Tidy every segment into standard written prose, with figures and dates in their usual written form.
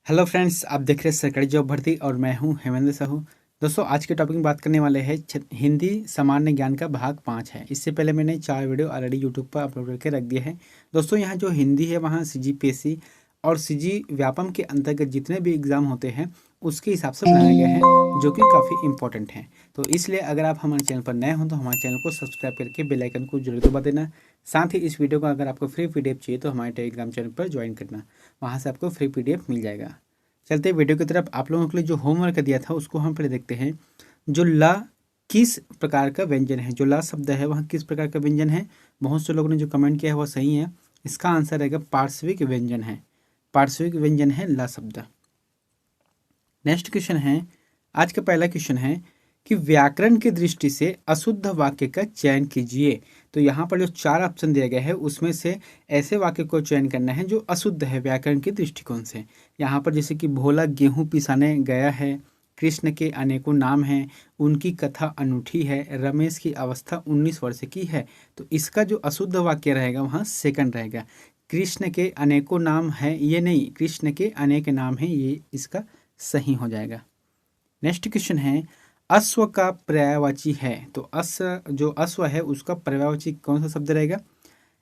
Hello friends, आप देख रहे हैं सरकारी जॉब भर्ती और मैं हूं हेमेंद्र साहू। दोस्तों, आज के टॉपिक में बात करने वाले हैं हिंदी सामान्य ज्ञान का भाग 5 है। इससे पहले मैंने 4 वीडियो ऑलरेडी यूट्यूब पर अपलोड करके रख दिए हैं। दोस्तों, यहाँ जो हिंदी है वहाँ सीजीपीएससी और सीजी व्यापम के अंतर्गत जितने भी एग्ज़ाम होते हैं उसके हिसाब से बनाए गए हैं, जो कि काफ़ी इंपॉर्टेंट हैं। तो इसलिए अगर आप हमारे चैनल पर नए हों तो हमारे चैनल को सब्सक्राइब करके बेल आइकन को जरूर दबा देना। साथ ही इस वीडियो को अगर आपको फ्री पीडीएफ चाहिए तो हमारे टेलीग्राम चैनल पर ज्वाइन करना, वहाँ से आपको फ्री पीडीएफ मिल जाएगा। चलते वीडियो की तरफ। आप लोगों के लिए जो होमवर्क दिया था उसको हम पहले देखते हैं। जो ला किस प्रकार का व्यंजन है, जो ला शब्द है वह किस प्रकार का व्यंजन है। बहुत से लोगों ने जो कमेंट किया है वह सही है। इसका आंसर रहेगा पार्श्विक व्यंजन है। पार्श्विक व्यंजन है ला शब्द। नेक्स्ट क्वेश्चन है, आज का पहला क्वेश्चन है कि व्याकरण की दृष्टि से अशुद्ध वाक्य का चयन कीजिए। तो यहाँ पर जो 4 ऑप्शन दिए गए हैं उसमें से ऐसे वाक्य को चयन करना है जो अशुद्ध है व्याकरण के दृष्टिकोण से। यहाँ पर जैसे कि भोला गेहूं पिसाने गया है, कृष्ण के अनेकों नाम हैं, उनकी कथा अनूठी है, रमेश की अवस्था 19 वर्ष की है। तो इसका जो अशुद्ध वाक्य रहेगा वहाँ सेकंड रहेगा। कृष्ण के अनेकों नाम है, ये नहीं, कृष्ण के अनेक नाम हैं, ये इसका सही हो जाएगा। नेक्स्ट क्वेश्चन है, अश्व का पर्यायवाची है। तो अश्व, जो अश्व है उसका पर्यायवाची कौन सा शब्द रहेगा।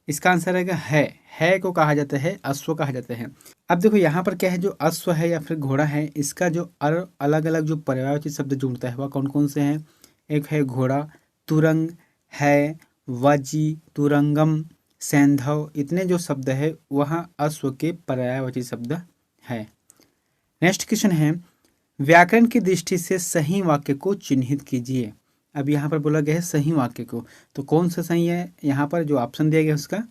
इसका आंसर रहेगा है को कहा जाता है, अश्व कहा जाता है। अब देखो यहाँ पर क्या है, जो अश्व है या फिर घोड़ा है, इसका जो अलग अलग जो पर्यायवाची शब्द जुड़ता है वह कौन कौन से हैं। एक है घोड़ा, तुरंग है, वाजी, तुरंगम, सैंधव, इतने जो शब्द है वहाँ अश्व के पर्यायवाची शब्द है। नेक्स्ट क्वेश्चन है, व्याकरण की दृष्टि से सही वाक्य को चिन्हित कीजिए। अब यहाँ पर बोला गया है सही वाक्य को, तो कौन सा सही है। यहाँ पर जो ऑप्शन दिया गया उसका,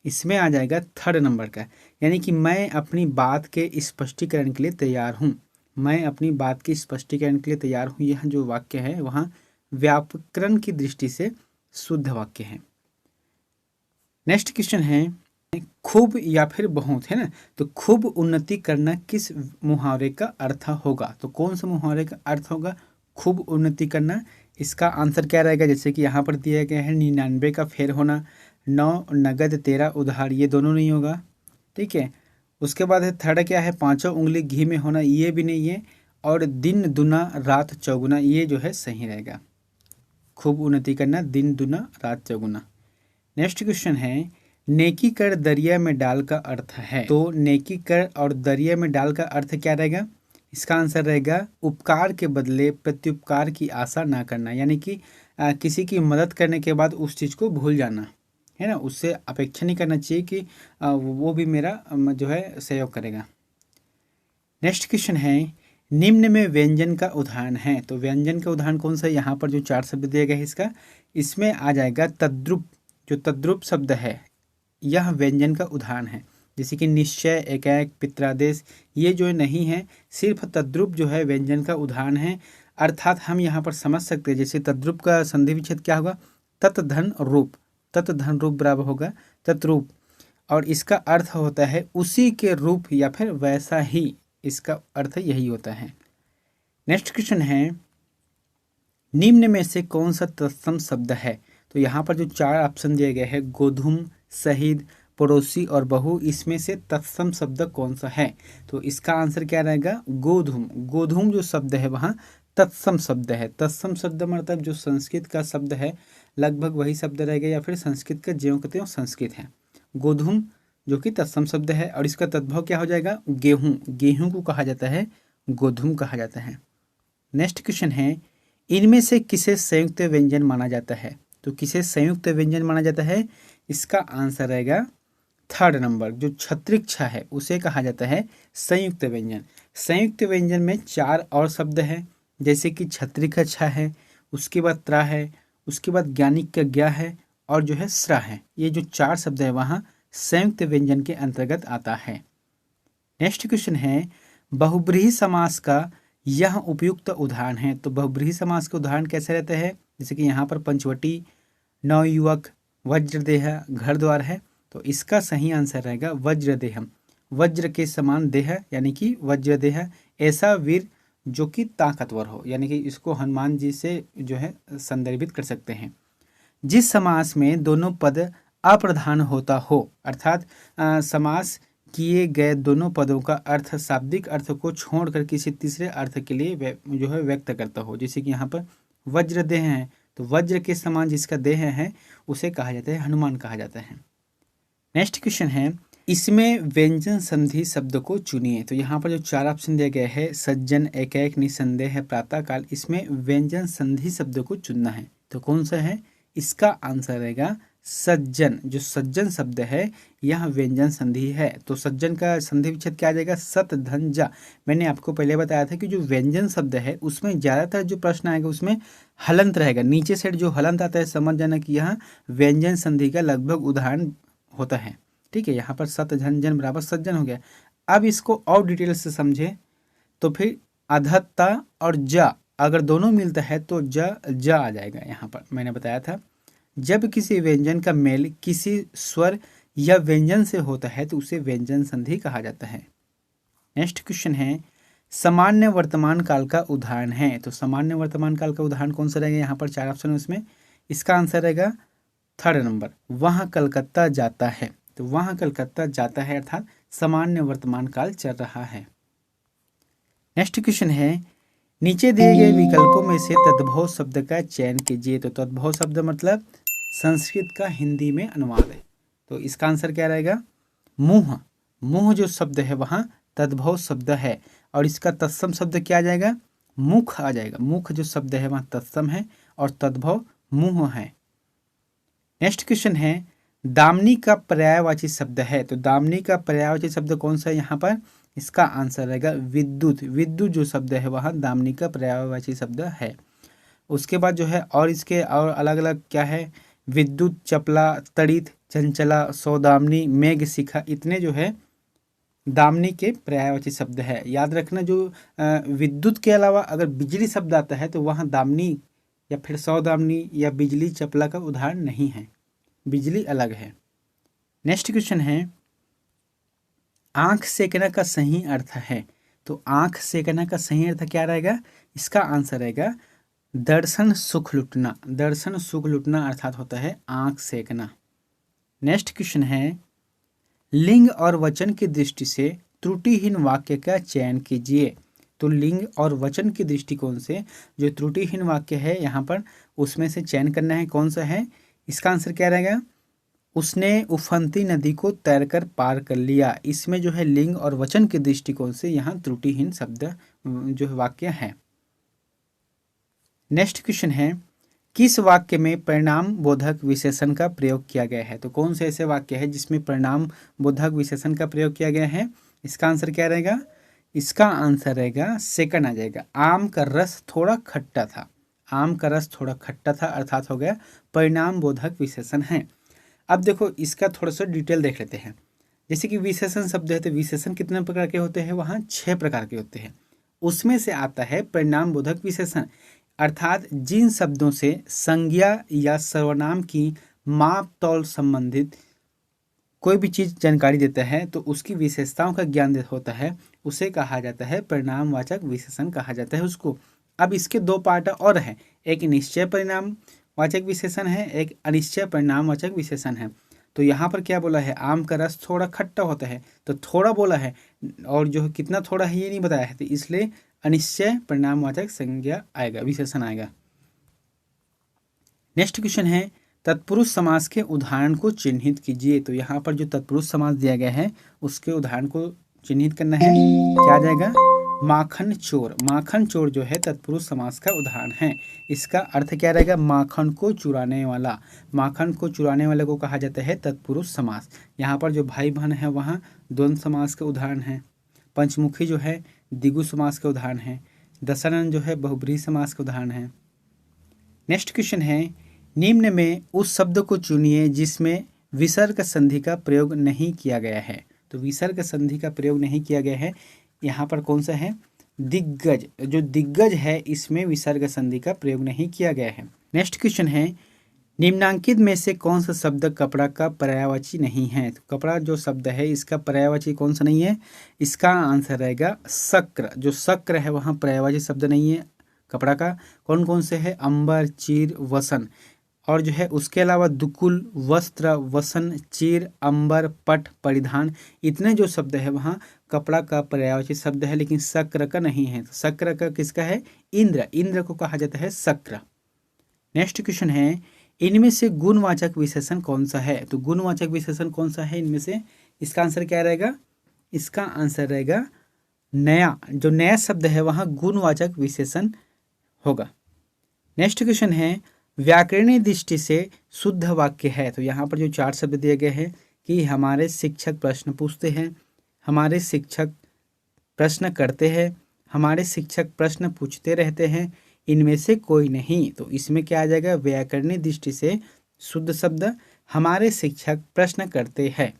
इसमें आ जाएगा 3rd नंबर का, यानी कि मैं अपनी बात के स्पष्टीकरण के लिए तैयार हूँ। मैं अपनी बात के स्पष्टीकरण के लिए तैयार हूँ, यह जो वाक्य है वहाँ व्याकरण की दृष्टि से शुद्ध वाक्य है। नेक्स्ट क्वेश्चन है, खूब या फिर बहुत, है ना। तो खूब उन्नति करना किस मुहावरे का अर्थ होगा। तो कौन सा मुहावरे का अर्थ होगा खूब उन्नति करना। इसका आंसर क्या रहेगा, जैसे कि यहाँ पर दिया गया है 99 का फेर होना, 9 नगद 13 उधार, ये दोनों नहीं होगा, ठीक है। उसके बाद है थर्ड क्या है, 5 उंगली घी में होना, ये भी नहीं है। और दिन दुना रात चौगुना, ये जो है सही रहेगा। खूब उन्नति करना, दिन दुना रात चौगुना। नेक्स्ट क्वेश्चन है, नेकी कर दरिया में डाल का अर्थ है। तो नेकी कर और दरिया में डाल का अर्थ क्या रहेगा। इसका आंसर रहेगा उपकार के बदले प्रत्युपकार की आशा ना करना, यानी कि किसी की मदद करने के बाद उस चीज़ को भूल जाना, है ना। उससे अपेक्षा नहीं करना चाहिए कि वो भी मेरा जो है सहयोग करेगा। नेक्स्ट क्वेश्चन है, निम्न में व्यंजन का उदाहरण है। तो व्यंजन का उदाहरण कौन सा है, यहाँ पर जो 4 शब्द दिए गए हैं इसमें आ जाएगा तद्रुप। जो तद्रुप शब्द है यह व्यंजन का उदाहरण है, जैसे कि निश्चय, एकाएक, पित्रादेश, ये जो नहीं है, सिर्फ तद्रुप जो है व्यंजन का उदाहरण है। अर्थात हम यहाँ पर समझ सकते हैं, जैसे तद्रुप का संधि विच्छेद क्या होगा, तत् धन रूप, तत् धन रूप बराबर होगा तद्रुप, और इसका अर्थ होता है उसी के रूप या फिर वैसा ही, इसका अर्थ यही होता है। नेक्स्ट क्वेश्चन है, निम्न में से कौन सा तत्सम शब्द है। तो यहाँ पर जो 4 ऑप्शन दिए गए हैं, गोधूम, शहीद, पड़ोसी और बहु, इसमें से तत्सम शब्द कौन सा है। तो इसका आंसर क्या रहेगा, गोधूम। गोधूम जो शब्द है वहाँ तत्सम शब्द है। तत्सम शब्द मतलब जो संस्कृत का शब्द है लगभग वही शब्द रहेगा, या फिर संस्कृत का ज्यों कहते हो संस्कृत है। गोधूम जो कि तत्सम शब्द है, और इसका तद्भव क्या हो जाएगा, गेहूँ। गेहूँ को कहा जाता है गोधूम कहा जाता है। नेक्स्ट क्वेश्चन है, इनमें से किसे संयुक्त व्यंजन माना जाता है। तो किसे संयुक्त व्यंजन माना जाता है, इसका आंसर रहेगा 3rd नंबर, जो छत्रिक्छा है उसे कहा जाता है संयुक्त व्यंजन। संयुक्त व्यंजन में 4 और शब्द हैं, जैसे कि छत्रिकछा है, उसके बाद त्रा है, उसके बाद ज्ञानिक का ज्ञा है, और जो है स्रा है। ये जो 4 शब्द है वहाँ संयुक्त व्यंजन के अंतर्गत आता है। नेक्स्ट क्वेश्चन है, बहुब्रीहि समास का यह उपयुक्त उदाहरण है। तो बहुब्रीहि समास का उदाहरण कैसे रहते हैं, जैसे कि यहाँ पर पंचवटी, नवयुवक, वज्रदेह, घर द्वार है। तो इसका सही आंसर रहेगा वज्रदेहम। वज्र के समान देह, यानी कि वज्रदेह, ऐसा वीर जो कि ताकतवर हो, यानी कि इसको हनुमान जी से जो है संदर्भित कर सकते हैं। जिस समास में दोनों पद अप्रधान होता हो, अर्थात समास किए गए दोनों पदों का अर्थ शाब्दिक अर्थ को छोड़कर किसी तीसरे अर्थ के लिए जो है व्यक्त करता हो। जैसे कि यहाँ पर वज्र देह है, तो वज्र के समान जिसका देह है उसे कहा जाता है हनुमान कहा जाता है। नेक्स्ट क्वेश्चन है, इसमें व्यंजन संधि शब्द को चुनिए। तो यहाँ पर जो 4 ऑप्शन दिया गया है, सज्जन, एकाएक, निसंदेह, प्रातःकाल, इसमें व्यंजन संधि शब्द को चुनना है। तो कौन सा है? इसका आंसर रहेगा सज्जन। जो सज्जन शब्द है यह व्यंजन संधि है। तो सज्जन का संधि विच्छेद क्या आ जाएगा? सत धन जा। मैंने आपको पहले बताया था कि जो व्यंजन शब्द है उसमें ज़्यादातर जो प्रश्न आएगा उसमें हलंत रहेगा। नीचे से जो हलंत आता है समझ जाना कि यह व्यंजन संधि का लगभग उदाहरण होता है। ठीक है, यहाँ पर सत झन जन बराबर सज्जन हो गया। अब इसको और डिटेल से समझे तो फिर अधत्ता और जा अगर दोनों मिलता है तो जा आ जाएगा। यहाँ पर मैंने बताया था जब किसी व्यंजन का मेल किसी स्वर या व्यंजन से होता है तो उसे व्यंजन संधि कहा जाता है। नेक्स्ट क्वेश्चन है, सामान्य वर्तमान काल का उदाहरण है। तो सामान्य वर्तमान काल का उदाहरण कौन सा रहेगा? यहाँ पर 4 ऑप्शन है उसमें इसका आंसर रहेगा 3rd नंबर, वहाँ कलकत्ता जाता है। तो वहाँ कलकत्ता जाता है अर्थात सामान्य वर्तमान काल चल रहा है। नेक्स्ट क्वेश्चन है, नीचे दिए गए विकल्पों में से तद्भव शब्द का चयन कीजिए। तो तद्भव शब्द मतलब संस्कृत का हिंदी में अनुवाद है। तो इसका आंसर क्या रहेगा? मुँह। मुँह जो शब्द है वहाँ तद्भव शब्द है और इसका तत्सम शब्द क्या आ जाएगा? मुख आ जाएगा। मुख जो शब्द है वहाँ तत्सम है और तद्भव मुँह है। नेक्स्ट क्वेश्चन है, दामनी का पर्यायवाची शब्द है। तो दामनी का पर्यायवाची शब्द कौन सा है यहाँ पर? इसका आंसर रहेगा विद्युत। विद्युत जो शब्द है वहाँ दामनी का पर्यायवाची शब्द है। उसके बाद जो है और इसके और अलग अलग क्या है? विद्युत, चपला, तड़ित, चंचला, सौदामनी, मेघ शिखा, इतने जो है दामनी के पर्यायवाची शब्द है। याद रखना जो विद्युत के अलावा अगर बिजली शब्द आता है तो वहाँ दामनी या फिर सौदामनी या बिजली, चपला का उदाहरण नहीं है, बिजली अलग है। नेक्स्ट क्वेश्चन है, आंख सेकना का सही अर्थ है। तो आंख सेकना का सही अर्थ क्या रहेगा? इसका आंसर रहेगा दर्शन सुख लुटना। दर्शन सुख लुटना अर्थात होता है आंख सेकना। नेक्स्ट क्वेश्चन है, लिंग और वचन की दृष्टि से त्रुटिहीन वाक्य का चयन कीजिए। तो लिंग और वचन की दृष्टिकोण से जो त्रुटिहीन वाक्य है यहाँ पर उसमें से चयन करना है। कौन सा है? इसका आंसर क्या रहेगा? उसने उफनती नदी को तैरकर पार कर लिया। इसमें जो है लिंग और वचन के दृष्टिकोण से यहाँ त्रुटिहीन शब्द जो वाक्य है। नेक्स्ट क्वेश्चन है, किस वाक्य में परिणाम बोधक विशेषण का प्रयोग किया गया है? तो कौन से ऐसे वाक्य है जिसमें परिणाम बोधक विशेषण का प्रयोग किया गया है? इसका आंसर क्या रहेगा? इसका आंसर रहेगा सेकंड आ जाएगा, आम का रस थोड़ा खट्टा था। आम का रस थोड़ा खट्टा था अर्थात हो गया परिणाम बोधक विशेषण है। अब देखो इसका थोड़ा सा डिटेल देख लेते हैं। जैसे कि विशेषण शब्द है तो विशेषण कितने प्रकार के होते हैं? वहाँ 6 प्रकार के होते हैं। उसमें से आता है परिणाम बोधक विशेषण, अर्थात जिन शब्दों से संज्ञा या सर्वनाम की माप तौल संबंधित कोई भी चीज़ जानकारी देता है तो उसकी विशेषताओं का ज्ञान होता है, उसे कहा जाता है परिणामवाचक विशेषण कहा जाता है उसको। अब इसके 2 पार्ट और हैं, एक निश्चय परिणाम वाचक विशेषण है, एक अनिश्चय परिणामवाचक विशेषण है। तो यहाँ पर क्या बोला है? आम का रस थोड़ा खट्टा होता है, तो थोड़ा बोला है और जो कितना थोड़ा है ये नहीं बताया है, तो इसलिए अनिश्चय परिणामवाचक संज्ञा आएगा, विशेषण आएगा। नेक्स्ट क्वेश्चन है, तत्पुरुष समास के उदाहरण को चिन्हित कीजिए। तो यहाँ पर जो तत्पुरुष समास दिया गया है उसके उदाहरण को चिन्हित करना है। क्या आ जाएगा? माखन चोर। माखन चोर जो है तत्पुरुष समास का उदाहरण है। इसका अर्थ क्या रहेगा? माखन को चुराने वाला। माखन को चुराने वाले को कहा जाता है तत्पुरुष समास। यहाँ पर जो भाई बहन है वहाँ द्वंद्व समास के उदाहरण है। पंचमुखी जो है द्विगु समास के उदाहरण है। दशरन जो है बहुब्रीहि समास के उदाहरण है। नेक्स्ट क्वेश्चन है, निम्न में उस शब्द को चुनिए जिसमें विसर्ग संधि का प्रयोग नहीं किया गया है। तो विसर्ग संधि का प्रयोग नहीं किया गया है, यहाँ पर कौन सा है? दिग्गज। जो दिग्गज है इसमें विसर्ग संधि का प्रयोग नहीं किया गया है। नेक्स्ट क्वेश्चन है, निम्नांकित में से कौन सा शब्द कपड़ा का पर्यायवाची नहीं है? तो कपड़ा जो शब्द है इसका पर्यायवाची कौन सा नहीं है? इसका आंसर रहेगा शक्र। जो शक्र है वहाँ पर्यायवाची शब्द नहीं है कपड़ा का। कौन कौन से है? अंबर, चीर, वसन। और जो है उसके अलावा दुकुल, वस्त्र, वसन, चीर, अंबर, पट, परिधान, इतने जो शब्द है वहाँ कपड़ा का पर्यायवाची शब्द है, लेकिन शक्र का नहीं है। तो शक्र का किसका है? इंद्र, इंद्र को कहा जाता है शक्र। नेक्स्ट क्वेश्चन है, इनमें से गुणवाचक विशेषण कौन सा है? तो गुणवाचक विशेषण कौन सा है इनमें से? इसका आंसर क्या रहेगा? इसका आंसर रहेगा नया। जो नया शब्द है वहाँ गुणवाचक विशेषण होगा। नेक्स्ट क्वेश्चन है, व्याकरणीय दृष्टि से शुद्ध वाक्य है। तो यहाँ पर जो 4 शब्द दिए गए हैं कि हमारे शिक्षक प्रश्न पूछते हैं, हमारे शिक्षक प्रश्न करते हैं, हमारे शिक्षक प्रश्न पूछते रहते हैं, इनमें से कोई नहीं। तो इसमें क्या आ जाएगा? व्याकरणीय दृष्टि से शुद्ध शब्द हमारे शिक्षक प्रश्न करते हैं,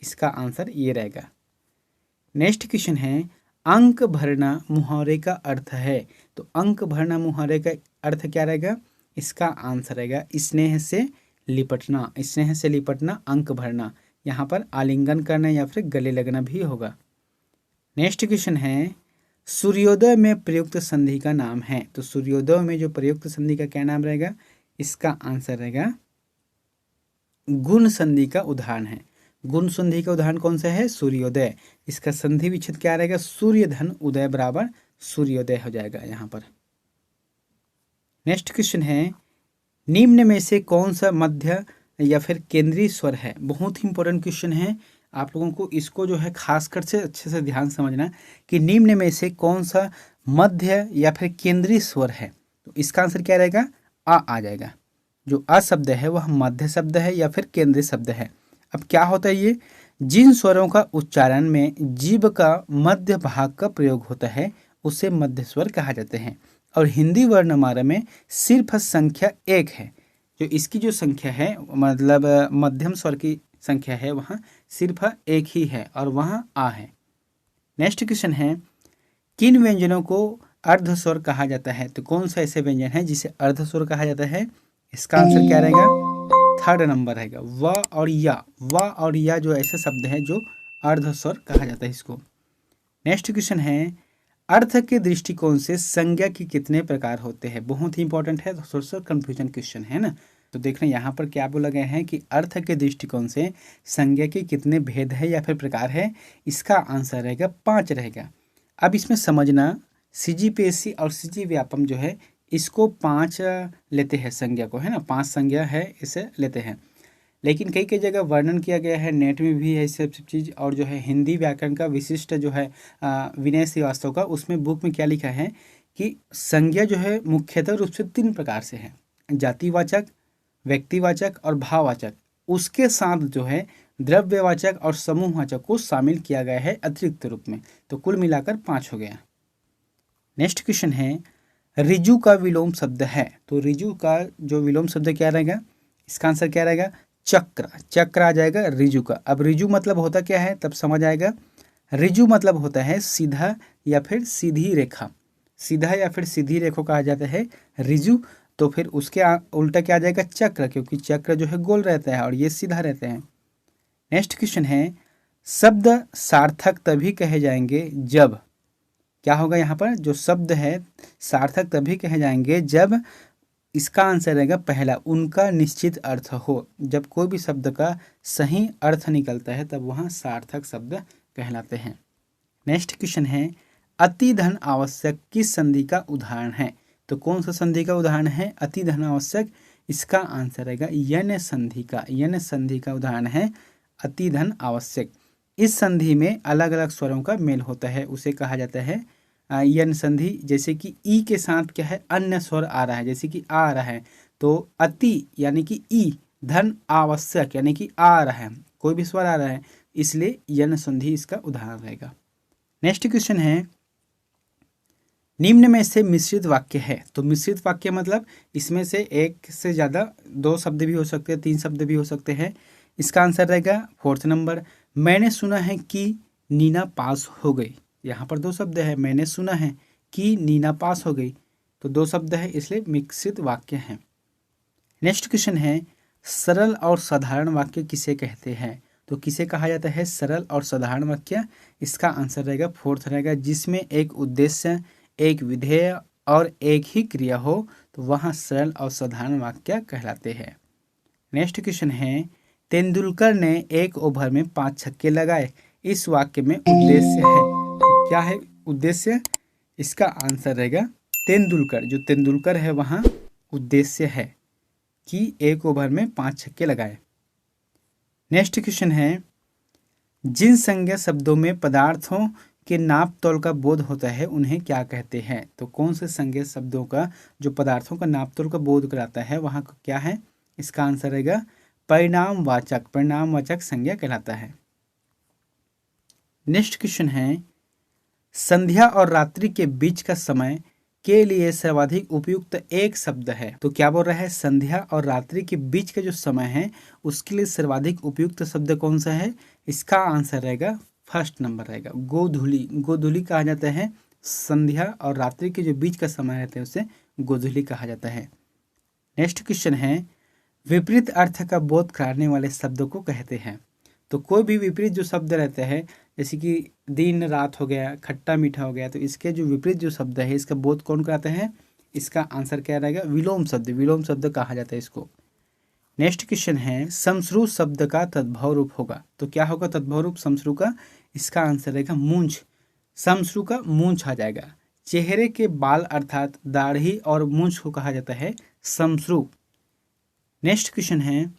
इसका आंसर ये रहेगा। नेक्स्ट क्वेश्चन है, अंक भरना मुहावरे का अर्थ है। तो अंक भरना मुहावरे का अर्थ क्या रहेगा? इसका आंसर रहेगा स्नेह से लिपटना। स्नेह से लिपटना, अंक भरना। यहाँ पर आलिंगन करना या फिर गले लगना भी होगा। नेक्स्ट क्वेश्चन है, सूर्योदय में प्रयुक्त संधि का नाम है। तो सूर्योदय में जो प्रयुक्त संधि का क्या नाम रहेगा? इसका आंसर रहेगा गुण संधि का उदाहरण है। गुण संधि का उदाहरण कौन सा है? सूर्योदय। इसका संधि विच्छेद क्या रहेगा? सूर्य धन उदय बराबर सूर्योदय हो जाएगा यहाँ पर। नेक्स्ट क्वेश्चन है, निम्न में से कौन सा मध्य या फिर केंद्रीय स्वर है? बहुत ही इंपॉर्टेंट क्वेश्चन है, आप लोगों को इसको जो है खासकर से अच्छे से ध्यान समझना कि निम्न में से कौन सा मध्य या फिर केंद्रीय स्वर है। तो इसका आंसर क्या रहेगा? आ जाएगा। जो अ शब्द है वह मध्य शब्द है या फिर केंद्रीय शब्द है। अब क्या होता है ये? जिन स्वरों का उच्चारण में जीभ का मध्य भाग का प्रयोग होता है उसे मध्य स्वर कहा जाते हैं। और हिंदी वर्णमाला में सिर्फ संख्या 1 है। जो इसकी जो संख्या है, मतलब मध्यम स्वर की संख्या है, वहाँ सिर्फ 1 ही है और वहाँ आ है। नेक्स्ट क्वेश्चन है, किन व्यंजनों को अर्धस्वर कहा जाता है? तो कौन सा ऐसे व्यंजन है जिसे अर्धस्वर कहा जाता है? इसका आंसर क्या रहेगा? 3rd नंबर रहेगा, व और या। व और या जो ऐसे शब्द है जो अर्धस्वर कहा जाता है इसको। नेक्स्ट क्वेश्चन है, अर्थ के दृष्टिकोण से संज्ञा के कितने प्रकार होते हैं? बहुत ही इंपॉर्टेंट है, थोड़ा सा कंफ्यूजन क्वेश्चन है ना। तो देखना यहाँ पर क्या बोला गया है कि अर्थ के दृष्टिकोण से संज्ञा के कितने भेद है या फिर प्रकार है? इसका आंसर रहेगा 5 रहेगा। अब इसमें समझना, CGPSC और CG व्यापम जो है इसको 5 लेते हैं संज्ञा को, है ना। 5 संज्ञा है इसे लेते हैं, लेकिन कई कई जगह वर्णन किया गया है, नेट में भी है सब चीज़। और जो है हिंदी व्याकरण का विशिष्ट जो है विनय श्रीवास्तव का, उसमें बुक में क्या लिखा है कि संज्ञा जो है मुख्यतः रूप से 3 प्रकार से है, जातिवाचक, व्यक्तिवाचक और भाववाचक। उसके साथ जो है द्रव्यवाचक और समूहवाचक को शामिल किया गया है अतिरिक्त रूप में। तो कुल मिलाकर 5 हो गया। नेक्स्ट क्वेश्चन है, रिजु का विलोम शब्द है। तो रिजु का जो विलोम शब्द क्या रहेगा? इसका आंसर क्या रहेगा? चक्र। चक्र आ जाएगा रिजु का। अब रिजु मतलब होता क्या है तब समझ आएगा। रिजु मतलब होता है सीधा या फिर सीधी रेखा। सीधा या फिर सीधी रेखा कहा जाता है रिजु। तो फिर उसके उल्टा क्या आ जाएगा? चक्र, क्योंकि चक्र जो है गोल रहता है और ये सीधा रहते हैं। नेक्स्ट क्वेश्चन है, शब्द सार्थक तभी कहे जाएंगे जब, क्या होगा यहाँ पर? जो शब्द है सार्थक तभी कहे जाएंगे जब, इसका आंसर रहेगा पहला, उनका निश्चित अर्थ हो। जब कोई भी शब्द का सही अर्थ निकलता है तब वहाँ सार्थक शब्द कहलाते हैं। नेक्स्ट क्वेश्चन है, अति धन आवश्यक किस संधि का उदाहरण है? तो कौन सा संधि का उदाहरण है अति धन आवश्यक? इसका आंसर रहेगा यन संधि का। यन संधि का उदाहरण है अति धन आवश्यक। इस संधि में अलग अलग स्वरों का मेल होता है, उसे कहा जाता है यन संधि। जैसे कि ई के साथ क्या है? अन्य स्वर आ रहा है, जैसे कि आ रहा है तो अति यानी कि ई, धन आवश्यक यानी कि आ रहा है, कोई भी स्वर आ रहा है, इसलिए यन संधि इसका उदाहरण रहेगा। नेक्स्ट क्वेश्चन है, निम्न में से मिश्रित वाक्य है। तो मिश्रित वाक्य मतलब इसमें से एक से ज़्यादा 2 शब्द भी हो सकते हैं, 3 शब्द भी हो सकते हैं। इसका आंसर रहेगा 4th नंबर, मैंने सुना है कि नीना पास हो गई। यहाँ पर 2 शब्द है, मैंने सुना है कि नीना पास हो गई, तो 2 शब्द है, इसलिए मिश्रित वाक्य हैं। नेक्स्ट क्वेश्चन है, सरल और साधारण वाक्य किसे कहते हैं? तो किसे कहा जाता है सरल और साधारण वाक्य? इसका आंसर रहेगा 4th रहेगा, जिसमें एक उद्देश्य, एक विधेय और एक ही क्रिया हो तो वहाँ सरल और साधारण वाक्य कहलाते हैं। नेक्स्ट क्वेश्चन है, तेंदुलकर ने 1 ओवर में 5 छक्के लगाए, इस वाक्य में उद्देश्य है। तो क्या है उद्देश्य? इसका आंसर रहेगा तेंदुलकर। जो तेंदुलकर है वहाँ उद्देश्य है कि 1 ओवर में 5 छक्के लगाए। नेक्स्ट क्वेश्चन है, जिन संज्ञा शब्दों में पदार्थों के नाप तोल का बोध होता है उन्हें क्या कहते हैं? तो कौन से संज्ञा शब्दों का जो पदार्थों का नाप तोल का बोध कराता है वहाँ क्या है? इसका आंसर रहेगा परिणामवाचक। परिणामवाचक संज्ञा कहलाता है। नेक्स्ट क्वेश्चन है, संध्या और रात्रि के बीच का समय के लिए सर्वाधिक उपयुक्त एक शब्द है। तो क्या बोल रहा है? संध्या और रात्रि के बीच का जो समय है उसके लिए सर्वाधिक उपयुक्त शब्द कौन सा है? इसका आंसर रहेगा फर्स्ट नंबर रहेगा गोधूली। गोधूली कहा जाता है संध्या और रात्रि के जो बीच का समय रहता है उसे गोधूली कहा जाता है। नेक्स्ट क्वेश्चन है, विपरीत अर्थ का बोध कराने वाले शब्दों को कहते हैं। तो कोई भी विपरीत जो शब्द रहते हैं, जैसे कि दिन रात हो गया, खट्टा मीठा हो गया, तो इसके जो विपरीत जो शब्द है इसका बोध कौन कराते हैं? इसका आंसर क्या रहेगा? विलोम शब्द। विलोम शब्द कहा जाता है इसको। नेक्स्ट क्वेश्चन है, समश्रु शब्द का तद्भव रूप होगा। तो क्या होगा तद्भव रूप समश्रु का? इसका आंसर रहेगा मूंछ। समश्रु का मूंछ आ जाएगा। चेहरे के बाल अर्थात दाढ़ी और मूंछ को कहा जाता है समश्रु। नेक्स्ट क्वेश्चन है,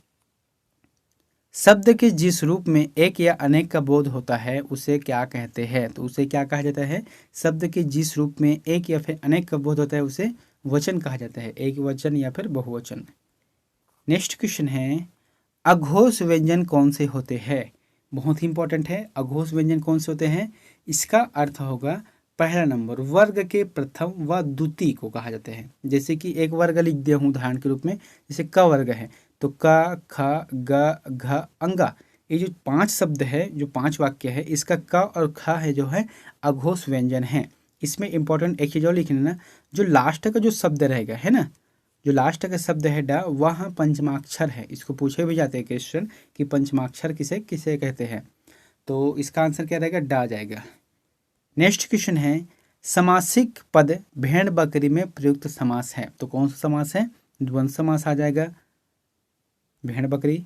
शब्द के जिस रूप में एक या अनेक का बोध होता है उसे क्या कहते हैं? तो उसे क्या कहा जाता है? शब्द के जिस रूप में एक या फिर अनेक का बोध होता है उसे वचन कहा जाता है, एक वचन या फिर बहुवचन। नेक्स्ट क्वेश्चन है, अघोष व्यंजन कौन से होते हैं? बहुत ही इंपॉर्टेंट है। अघोष व्यंजन कौन से होते हैं? इसका अर्थ होगा पहला नंबर वर्ग के प्रथम व द्वितीय को कहा जाता है। जैसे कि एक वर्ग लिख दिया हूँ उदाहरण के रूप में, जैसे क वर्ग है तो क ख ग घ अंगा, ये जो 5 शब्द है, जो 5 वाक्य है, इसका क और ख है जो है अघोष व्यंजन है। इसमें इंपॉर्टेंट एक चीज और लिख लेना, जो लास्ट का जो शब्द रहेगा है ना, जो लास्ट का शब्द है ड, वहाँ पंचमाक्षर है। इसको पूछे भी जाते हैं क्वेश्चन कि पंचमाक्षर किसे किसे कहते हैं, तो इसका आंसर क्या रहेगा? ड आ जाएगा। नेक्स्ट क्वेश्चन है, समासिक पद भेड़ बकरी में प्रयुक्त समास है। तो कौन सा समास है? द्वंद्व समास आ जाएगा भेड़ बकरी।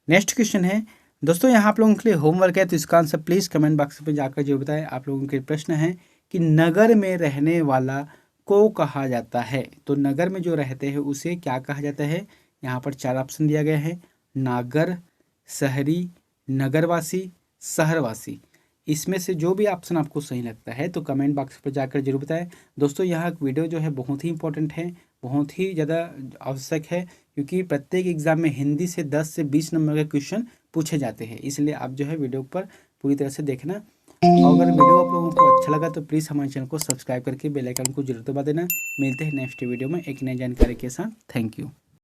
नेक्स्ट क्वेश्चन है दोस्तों, यहाँ आप लोगों के लिए होमवर्क है, तो इसका आंसर प्लीज़ कमेंट बॉक्स में जाकर जो बताएं। आप लोगों के प्रश्न है कि नगर में रहने वाला को कहा जाता है। तो नगर में जो रहते हैं उसे क्या कहा जाता है? यहाँ पर 4 ऑप्शन दिया गया है, नागर, शहरी, नगरवासी, शहरवासी। इसमें से जो भी ऑप्शन आपको सही लगता है तो कमेंट बॉक्स पर जाकर जरूर बताएं। दोस्तों यहाँ वीडियो जो है बहुत ही इंपॉर्टेंट है, बहुत ही ज़्यादा आवश्यक है, क्योंकि प्रत्येक एग्जाम में हिंदी से 10 से 20 नंबर के क्वेश्चन पूछे जाते हैं। इसलिए आप जो है वीडियो पर पूरी तरह से देखना। और अगर वीडियो आप लोगों को अच्छा लगा तो प्लीज़ हमारे चैनल को सब्सक्राइब करके बेल आइकन को जरूर दबा देना। मिलते हैं नेक्स्ट वीडियो में एक नई जानकारी के साथ। Thank you.